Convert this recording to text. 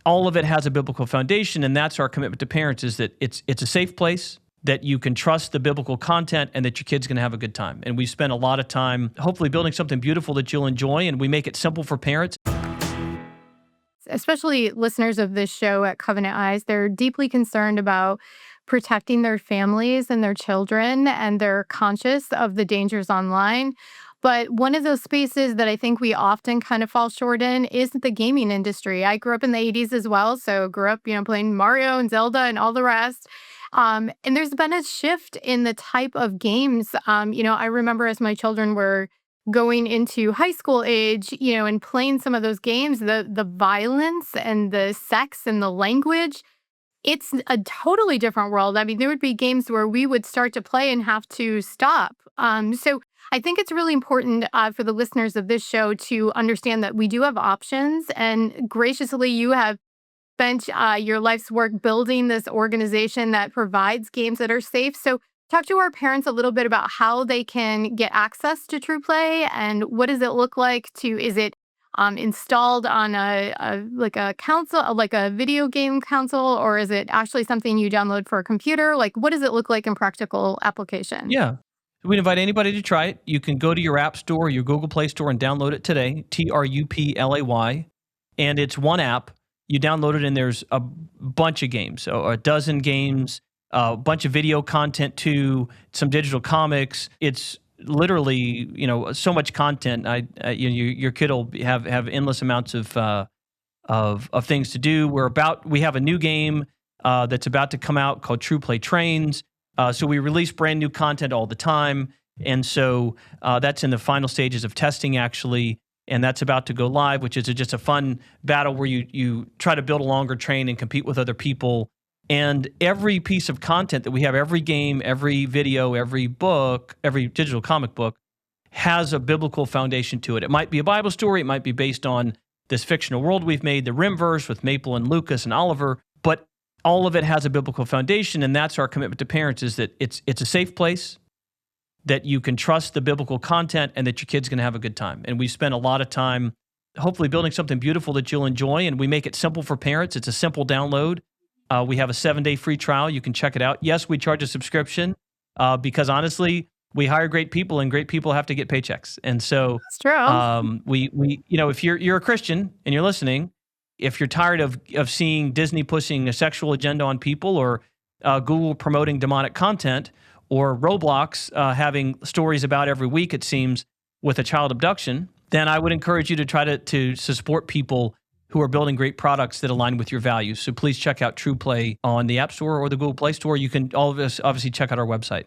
all of it has a biblical foundation, and that's our commitment to parents, is that it's a safe place, that you can trust the biblical content, and that your kid's going to have a good time. And we spend a lot of time hopefully building something beautiful that you'll enjoy, and we make it simple for parents. Especially listeners of this show at Covenant Eyes, they're deeply concerned about protecting their families and their children, and they're conscious of the dangers online. But one of those spaces that I think we often kind of fall short in is the gaming industry. I grew up in the 80s as well, so grew up, playing Mario and Zelda and all the rest. And there's been a shift in the type of games. I remember as my children were going into high school age, and playing some of those games, the violence and the sex and the language, it's a totally different world. I mean, there would be games where we would start to play and have to stop. So I think it's really important for the listeners of this show to understand that we do have options, and graciously you have spent your life's work building this organization that provides games that are safe. So talk to our parents a little bit about how they can get access to True Play, and what does it look like is it installed on a console, like a video game console, or is it actually something you download for a computer? Like, what does it look like in practical application? Yeah. We'd invite anybody to try it. You can go to your App Store or your Google Play Store and download it today, TRUPLAY. And it's one app. You download it, and there's a bunch of games, so a dozen games, a bunch of video content too, some digital comics. It's literally, so much content. Your kid will have endless amounts of things to do. We have a new game that's about to come out called True Play Trains. So we release brand new content all the time, and so that's in the final stages of testing actually, and that's about to go live, which is just a fun battle where you try to build a longer train and compete with other people. And every piece of content that we have, every game, every video, every book, every digital comic book, has a biblical foundation to it. It might be a Bible story. It might be based on this fictional world we've made, the Rimverse with Maple and Lucas and Oliver. But all of it has a biblical foundation, and that's our commitment to parents, is that it's a safe place, that you can trust the biblical content, and that your kid's going to have a good time. And we spend a lot of time hopefully building something beautiful that you'll enjoy, and we make it simple for parents. It's a simple download. We have a 7-day free trial. You can check it out. Yes, we charge a subscription because honestly, we hire great people, and great people have to get paychecks. And so It's true. we if you're a Christian and you're listening, if you're tired of seeing Disney pushing a sexual agenda on people, or Google promoting demonic content, or Roblox having stories about every week, it seems, with a child abduction, then I would encourage you to try to support people who are building great products that align with your values. So please check out True Play on the App Store or the Google Play Store. You can all of us obviously check out our website.